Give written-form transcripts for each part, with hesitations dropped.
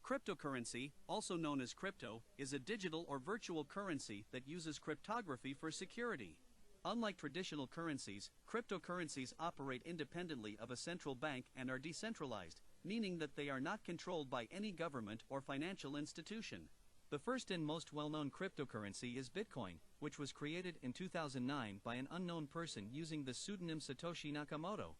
Cryptocurrency, also known as crypto, is a digital or virtual currency that uses cryptography for security. Unlike traditional currencies, cryptocurrencies operate independently of a central bank and are decentralized, meaning that they are not controlled by any government or financial institution. The first and most well-known cryptocurrency is Bitcoin, which was created in 2009 by an unknown person using the pseudonym Satoshi Nakamoto.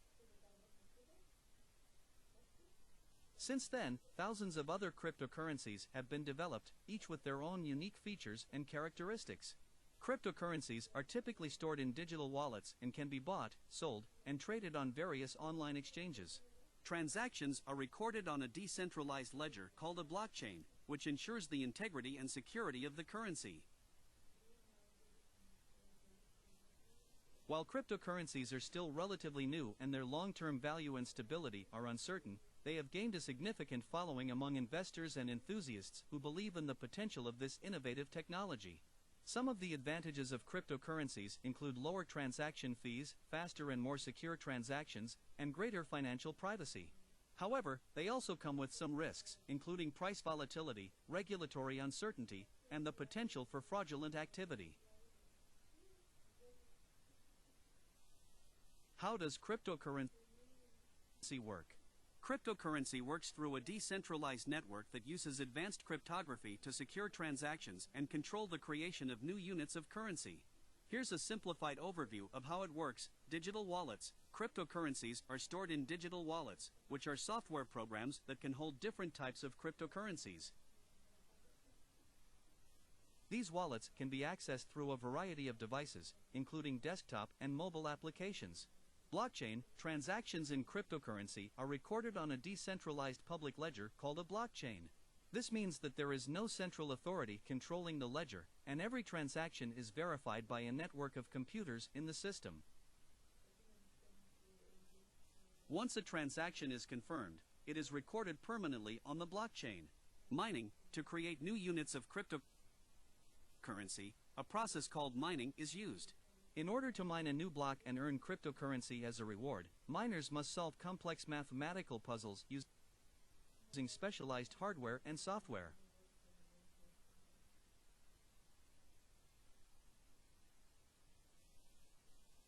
Since then, thousands of other cryptocurrencies have been developed, each with their own unique features and characteristics. Cryptocurrencies are typically stored in digital wallets and can be bought, sold, and traded on various online exchanges. Transactions are recorded on a decentralized ledger called a blockchain, which ensures the integrity and security of the currency. While cryptocurrencies are still relatively new and their long-term value and stability are uncertain, they have gained a significant following among investors and enthusiasts who believe in the potential of this innovative technology. Some of the advantages of cryptocurrencies include lower transaction fees, faster and more secure transactions, and greater financial privacy. However, they also come with some risks, including price volatility, regulatory uncertainty, and the potential for fraudulent activity. How does cryptocurrency work? Cryptocurrency works through a decentralized network that uses advanced cryptography to secure transactions and control the creation of new units of currency. Here's a simplified overview of how it works. Digital wallets. Cryptocurrencies are stored in digital wallets, which are software programs that can hold different types of cryptocurrencies. These wallets can be accessed through a variety of devices, including desktop and mobile applications. Blockchain. Transactions in cryptocurrency are recorded on a decentralized public ledger called a blockchain. This means that there is no central authority controlling the ledger, and every transaction is verified by a network of computers in the system. Once a transaction is confirmed, it is recorded permanently on the blockchain. Mining. To create new units of cryptocurrency, a process called mining is used. In order to mine a new block and earn cryptocurrency as a reward, miners must solve complex mathematical puzzles using specialized hardware and software.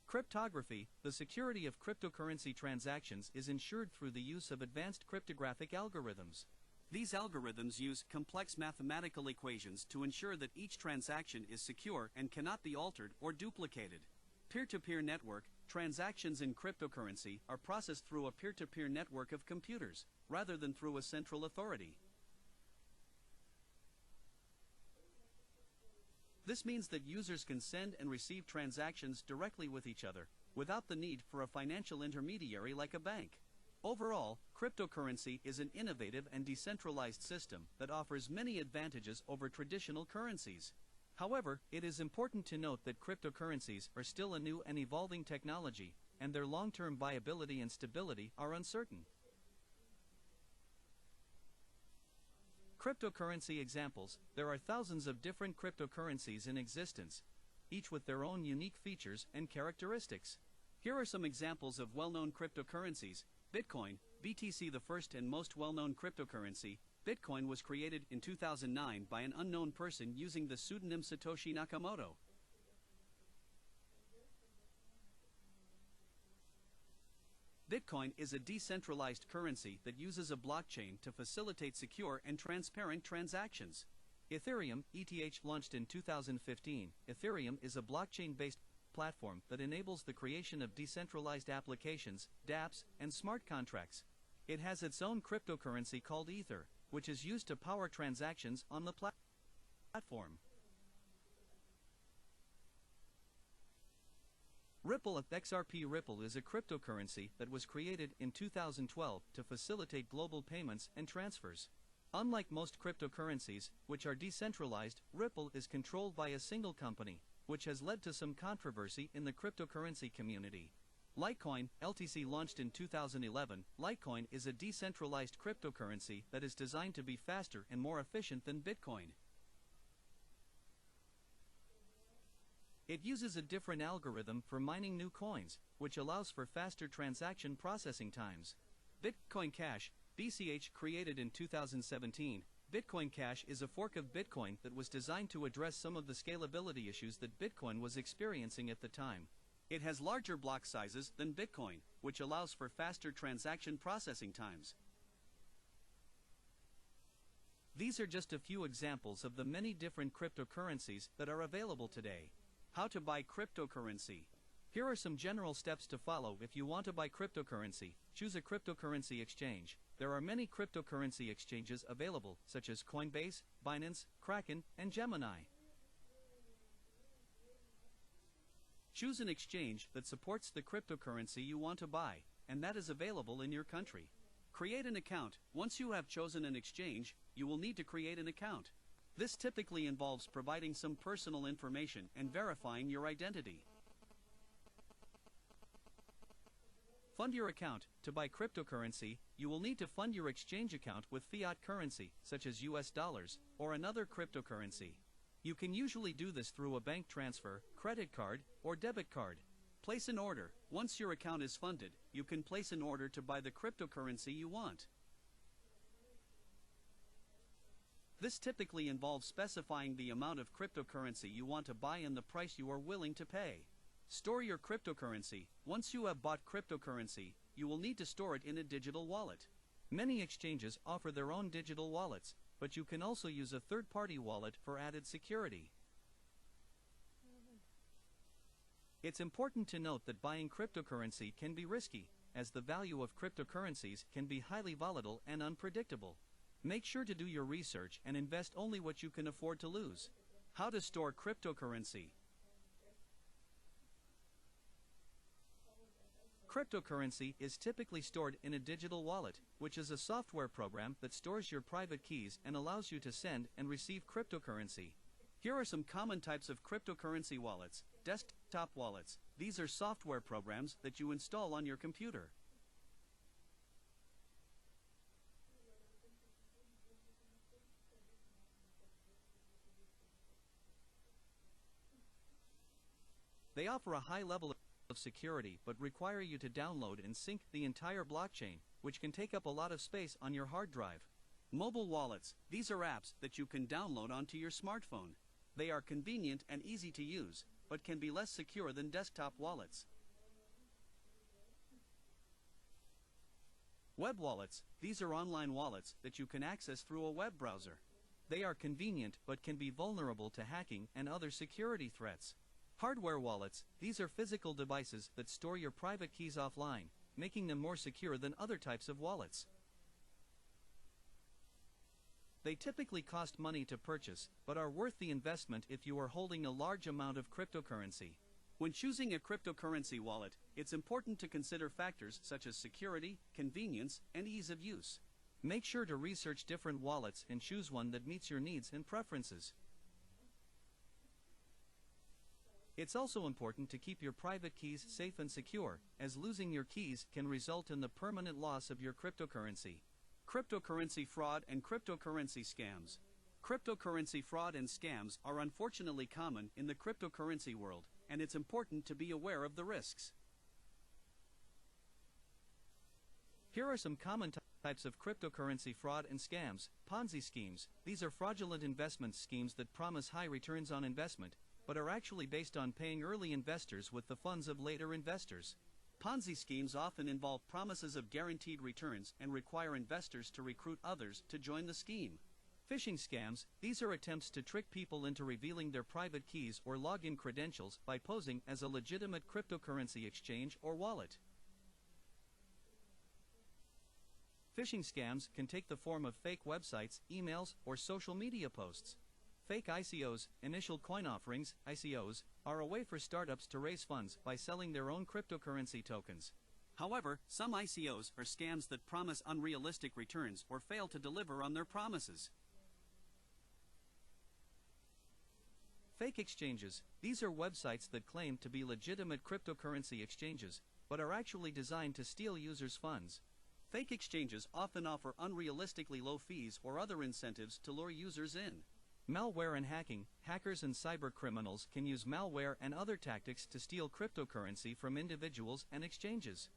Cryptography. The security of cryptocurrency transactions is ensured through the use of advanced cryptographic algorithms. These algorithms use complex mathematical equations to ensure that each transaction is secure and cannot be altered or duplicated. Peer-to-peer network. Transactions in cryptocurrency are processed through a peer-to-peer network of computers, rather than through a central authority. This means that users can send and receive transactions directly with each other, without the need for a financial intermediary like a bank. Overall, cryptocurrency is an innovative and decentralized system that offers many advantages over traditional currencies. However, it is important to note that cryptocurrencies are still a new and evolving technology, and their long-term viability and stability are uncertain. Cryptocurrency examples. There are thousands of different cryptocurrencies in existence, each with their own unique features and characteristics. Here are some examples of well-known cryptocurrencies. Bitcoin, BTC. The first and most well-known cryptocurrency, Bitcoin, was created in 2009 by an unknown person using the pseudonym Satoshi Nakamoto. Bitcoin is a decentralized currency that uses a blockchain to facilitate secure and transparent transactions. Ethereum, ETH, launched in 2015. Ethereum is a blockchain-based platform that enables the creation of decentralized applications, dApps, and smart contracts. It has its own cryptocurrency called Ether, which is used to power transactions on the platform. Ripple. XRP. Ripple is a cryptocurrency that was created in 2012 to facilitate global payments and transfers. Unlike most cryptocurrencies, which are decentralized, Ripple is controlled by a single company, which has led to some controversy in the cryptocurrency community. Litecoin, LTC, launched in 2011. Litecoin is a decentralized cryptocurrency that is designed to be faster and more efficient than Bitcoin. It uses a different algorithm for mining new coins, which allows for faster transaction processing times. Bitcoin Cash. BCH, created in 2017, Bitcoin Cash is a fork of Bitcoin that was designed to address some of the scalability issues that Bitcoin was experiencing at the time. It has larger block sizes than Bitcoin, which allows for faster transaction processing times. These are just a few examples of the many different cryptocurrencies that are available today. How to buy cryptocurrency. Here are some general steps to follow if you want to buy cryptocurrency. Choose a cryptocurrency exchange. There are many cryptocurrency exchanges available, such as Coinbase, Binance, Kraken, and Gemini. Choose an exchange that supports the cryptocurrency you want to buy, and that is available in your country. Create an account. Once you have chosen an exchange, you will need to create an account. This typically involves providing some personal information and verifying your identity. Fund your account. To buy cryptocurrency, you will need to fund your exchange account with fiat currency, such as US dollars, or another cryptocurrency. You can usually do this through a bank transfer, credit card, or debit card. Place an order. Once your account is funded, you can place an order to buy the cryptocurrency you want. This typically involves specifying the amount of cryptocurrency you want to buy and the price you are willing to pay. Store your cryptocurrency. Once you have bought cryptocurrency, you will need to store it in a digital wallet. Many exchanges offer their own digital wallets, but you can also use a third-party wallet for added security. It's important to note that buying cryptocurrency can be risky, as the value of cryptocurrencies can be highly volatile and unpredictable. Make sure to do your research and invest only what you can afford to lose. How to store cryptocurrency. Cryptocurrency is typically stored in a digital wallet, which is a software program that stores your private keys and allows you to send and receive cryptocurrency. Here are some common types of cryptocurrency wallets. Desktop wallets. These are software programs that you install on your computer. They offer a high level of security but require you to download and sync the entire blockchain, which can take up a lot of space on your hard drive. Mobile wallets. These are apps that you can download onto your smartphone. They are convenient and easy to use, but can be less secure than desktop wallets. Web wallets. These are online wallets that you can access through a web browser. They are convenient but can be vulnerable to hacking and other security threats. Hardware wallets. These are physical devices that store your private keys offline, making them more secure than other types of wallets. They typically cost money to purchase, but are worth the investment if you are holding a large amount of cryptocurrency. When choosing a cryptocurrency wallet, it's important to consider factors such as security, convenience, and ease of use. Make sure to research different wallets and choose one that meets your needs and preferences. It's also important to keep your private keys safe and secure, as losing your keys can result in the permanent loss of your cryptocurrency. Cryptocurrency fraud and cryptocurrency scams. Cryptocurrency fraud and scams are unfortunately common in the cryptocurrency world, and it's important to be aware of the risks. Here are some common types of cryptocurrency fraud and scams. Ponzi schemes. These are fraudulent investment schemes that promise high returns on investment, but are actually based on paying early investors with the funds of later investors. Ponzi schemes often involve promises of guaranteed returns and require investors to recruit others to join the scheme. Phishing scams. These are attempts to trick people into revealing their private keys or login credentials by posing as a legitimate cryptocurrency exchange or wallet. Phishing scams can take the form of fake websites, emails, or social media posts. Fake ICOs, initial coin offerings, ICOs, are a way for startups to raise funds by selling their own cryptocurrency tokens. However, some ICOs are scams that promise unrealistic returns or fail to deliver on their promises. Fake exchanges. These are websites that claim to be legitimate cryptocurrency exchanges, but are actually designed to steal users' funds. Fake exchanges often offer unrealistically low fees or other incentives to lure users in. Malware and hacking. Hackers and cybercriminals can use malware and other tactics to steal cryptocurrency from individuals and exchanges.